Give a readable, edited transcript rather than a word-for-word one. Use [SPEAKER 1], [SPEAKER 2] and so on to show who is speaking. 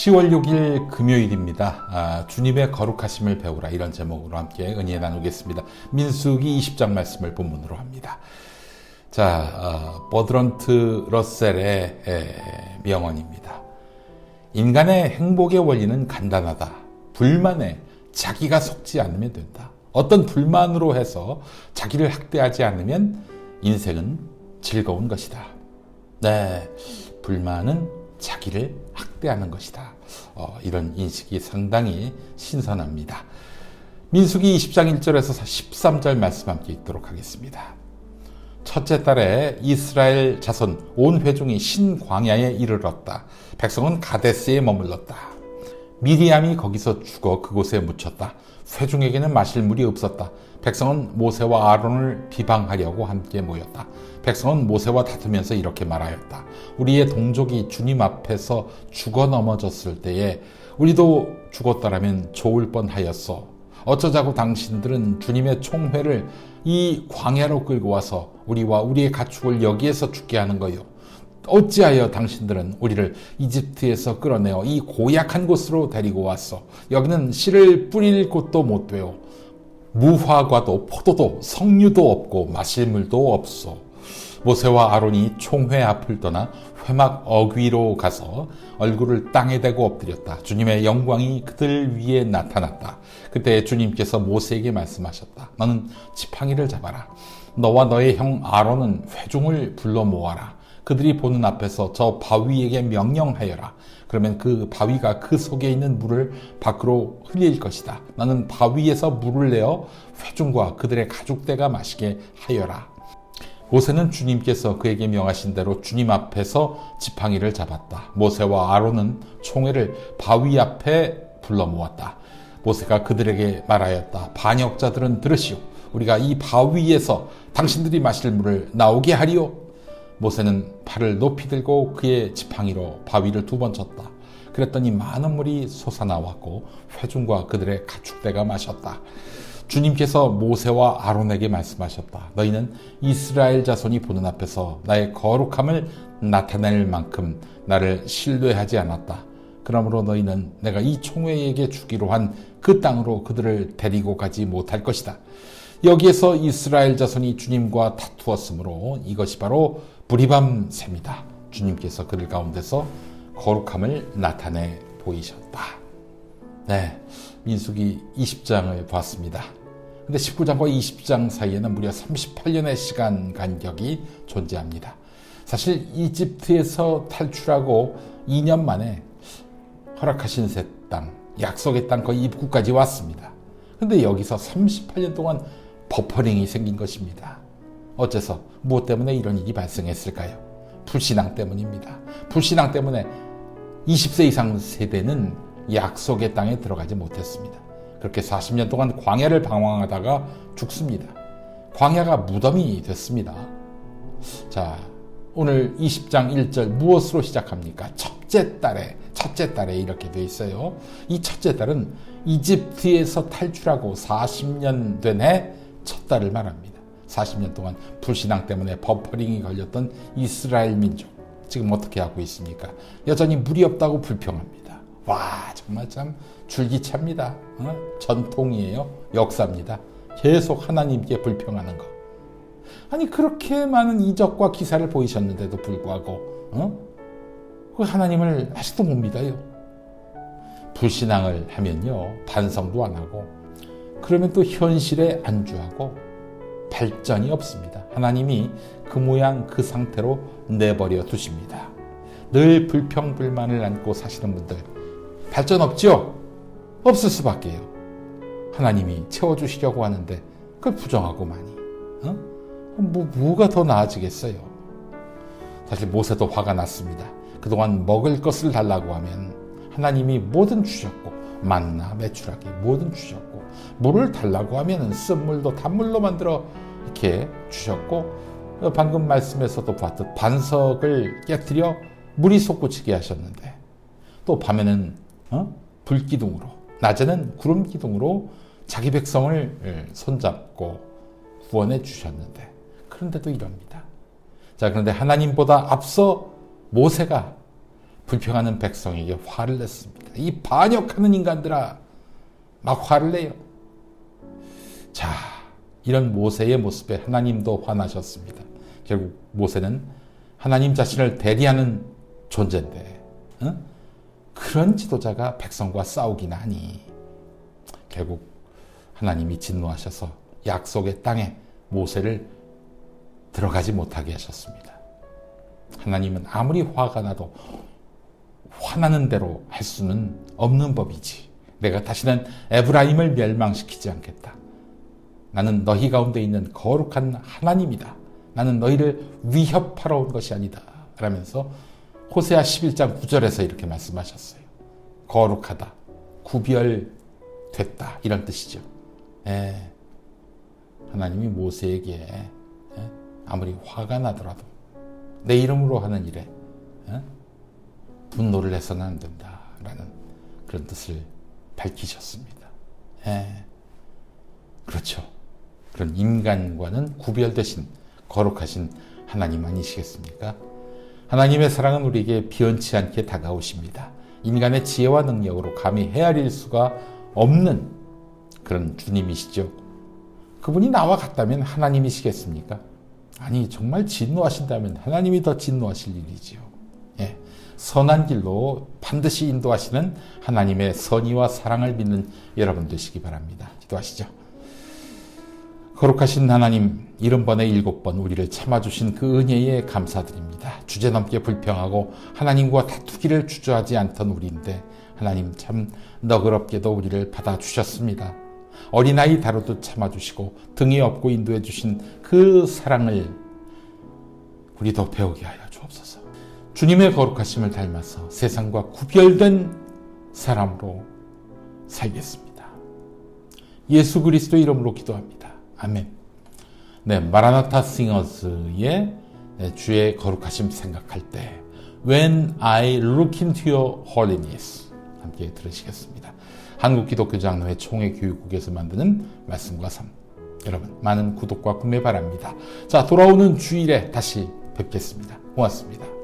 [SPEAKER 1] 10월 6일 금요일입니다. 주님의 거룩하심을 배우라, 이런 제목으로 함께 은혜 나누겠습니다. 민수기 20장 말씀을 본문으로 합니다. 버드런트 러셀의 명언입니다. 인간의 행복의 원리는 간단하다. 불만에 자기가 속지 않으면 된다. 어떤 불만으로 해서 자기를 학대하지 않으면 인생은 즐거운 것이다. 네, 불만은 자기를 학대하는 것이다. 이런 인식이 상당히 신선합니다. 민수기 20장 1절에서 13절 말씀 함께 읽도록 하겠습니다. 첫째 달에 이스라엘 자손 온 회중이 신광야에 이르렀다. 백성은 가데스에 머물렀다. 미리암이 거기서 죽어 그곳에 묻혔다. 회중에게는 마실 물이 없었다. 백성은 모세와 아론을 비방하려고 함께 모였다. 백성은 모세와 다투면서 이렇게 말하였다. 우리의 동족이 주님 앞에서 죽어 넘어졌을 때에 우리도 죽었더라면 좋을 뻔하였소. 어쩌자고 당신들은 주님의 총회를 이 광야로 끌고 와서 우리와 우리의 가축을 여기에서 죽게 하는 거요. 어찌하여 당신들은 우리를 이집트에서 끌어내어 이 고약한 곳으로 데리고 왔소. 여기는 씨를 뿌릴 곳도 못 되오. 무화과도 포도도 석류도 없고 마실 물도 없소. 모세와 아론이 총회 앞을 떠나 회막 어귀로 가서 얼굴을 땅에 대고 엎드렸다. 주님의 영광이 그들 위에 나타났다. 그때 주님께서 모세에게 말씀하셨다. 너는 지팡이를 잡아라. 너와 너의 형 아론은 회중을 불러 모아라. 그들이 보는 앞에서 저 바위에게 명령하여라. 그러면 그 바위가 그 속에 있는 물을 밖으로 흘릴 것이다. 나는 바위에서 물을 내어 회중과 그들의 가족대가 마시게 하여라. 모세는 주님께서 그에게 명하신 대로 주님 앞에서 지팡이를 잡았다. 모세와 아론은 총회를 바위 앞에 불러 모았다. 모세가 그들에게 말하였다. 반역자들은 들으시오. 우리가 이 바위에서 당신들이 마실 물을 나오게 하리오. 모세는 팔을 높이 들고 그의 지팡이로 바위를 2번 쳤다. 그랬더니 많은 물이 솟아나왔고 회중과 그들의 가축대가 마셨다. 주님께서 모세와 아론에게 말씀하셨다. 너희는 이스라엘 자손이 보는 앞에서 나의 거룩함을 나타낼 만큼 나를 신뢰하지 않았다. 그러므로 너희는 내가 이 총회에게 주기로 한 그 땅으로 그들을 데리고 가지 못할 것이다. 여기에서 이스라엘 자손이 주님과 다투었으므로 이것이 바로 부리밤 셈이다. 주님께서 그들 가운데서 거룩함을 나타내 보이셨다. 네, 민수기 20장을 봤습니다. 근데 19장과 20장 사이에는 무려 38년의 시간 간격이 존재합니다. 사실 이집트에서 탈출하고 2년 만에 허락하신 새 땅, 약속의 땅 거의 입구까지 왔습니다. 근데 여기서 38년 동안 버퍼링이 생긴 것입니다. 어째서, 무엇 때문에 이런 일이 발생했을까요? 불신앙 때문입니다. 불신앙 때문에 20세 이상 세대는 약속의 땅에 들어가지 못했습니다. 그렇게 40년 동안 광야를 방황하다가 죽습니다. 광야가 무덤이 됐습니다. 자, 오늘 20장 1절 무엇으로 시작합니까? 첫째 달에 이렇게 되어 있어요. 이 첫째 달은 이집트에서 탈출하고 40년 된 해 첫 달을 말합니다. 40년 동안 불신앙 때문에 버퍼링이 걸렸던 이스라엘 민족, 지금 어떻게 하고 있습니까? 여전히 물이 없다고 불평합니다. 와, 정말 참 줄기차입니다. 전통이에요. 역사입니다. 계속 하나님께 불평하는 거. 아니, 그렇게 많은 이적과 기사를 보이셨는데도 불구하고 그 하나님을 아직도 못 믿어요. 불신앙을 하면요, 반성도 안 하고, 그러면 또 현실에 안주하고 발전이 없습니다. 하나님이 그 모양 그 상태로 내버려 두십니다. 늘 불평불만을 안고 사시는 분들 발전 없죠? 없을 수밖에요. 하나님이 채워주시려고 하는데 그걸 부정하고 많이. 뭐가 더 나아지겠어요? 사실 모세도 화가 났습니다. 그동안 먹을 것을 달라고 하면 하나님이 뭐든 주셨고, 만나 메추라기 뭐든 주셨고, 물을 달라고 하면 쓴물도 단물로 만들어 이렇게 주셨고, 방금 말씀에서도 봤듯 반석을 깨뜨려 물이 솟구치게 하셨는데, 또 밤에는 불기둥으로, 낮에는 구름기둥으로 자기 백성을 손잡고 구원해 주셨는데, 그런데도 이럽니다. 자, 그런데 하나님보다 앞서 모세가 불평하는 백성에게 화를 냈습니다. 이 반역하는 인간들아, 막 화를 내요. 자, 이런 모세의 모습에 하나님도 화나셨습니다. 결국 모세는 하나님 자신을 대리하는 존재인데 그런 지도자가 백성과 싸우긴 하니 결국 하나님이 진노하셔서 약속의 땅에 모세를 들어가지 못하게 하셨습니다. 하나님은 아무리 화가 나도 화나는 대로 할 수는 없는 법이지. 내가 다시는 에브라임을 멸망시키지 않겠다. 나는 너희 가운데 있는 거룩한 하나님이다. 나는 너희를 위협하러 온 것이 아니다. 라면서 호세아 11장 9절에서 이렇게 말씀하셨어요. 거룩하다. 구별됐다. 이런 뜻이죠. 하나님이 모세에게 아무리 화가 나더라도 내 이름으로 하는 일에 분노를 해서는 안 된다라는 그런 뜻을 밝히셨습니다. 그렇죠. 그런 인간과는 구별되신 거룩하신 하나님 아니시겠습니까? 하나님의 사랑은 우리에게 변치 않게 다가오십니다. 인간의 지혜와 능력으로 감히 헤아릴 수가 없는 그런 주님이시죠. 그분이 나와 같다면 하나님이시겠습니까? 아니, 정말 진노하신다면 하나님이 더 진노하실 일이지요. 선한 길로 반드시 인도하시는 하나님의 선의와 사랑을 믿는 여러분 되시기 바랍니다. 기도하시죠. 거룩하신 하나님, 70번에 7번 우리를 참아주신 그 은혜에 감사드립니다. 주제넘게 불평하고 하나님과 다투기를 주저하지 않던 우리인데 하나님 참 너그럽게도 우리를 받아주셨습니다. 어린아이 다루듯 참아주시고 등에 업고 인도해 주신 그 사랑을 우리도 배우게 하여 주옵소서. 주님의 거룩하심을 닮아서 세상과 구별된 사람으로 살겠습니다. 예수 그리스도 이름으로 기도합니다. 아멘. 네, 마라나타 싱어즈의 주의 거룩하심 생각할 때 When I look into your holiness 함께 들으시겠습니다. 한국기독교장로회 총회교육국에서 만드는 말씀과 삶. 여러분 많은 구독과 구매 바랍니다. 자, 돌아오는 주일에 다시 뵙겠습니다. 고맙습니다.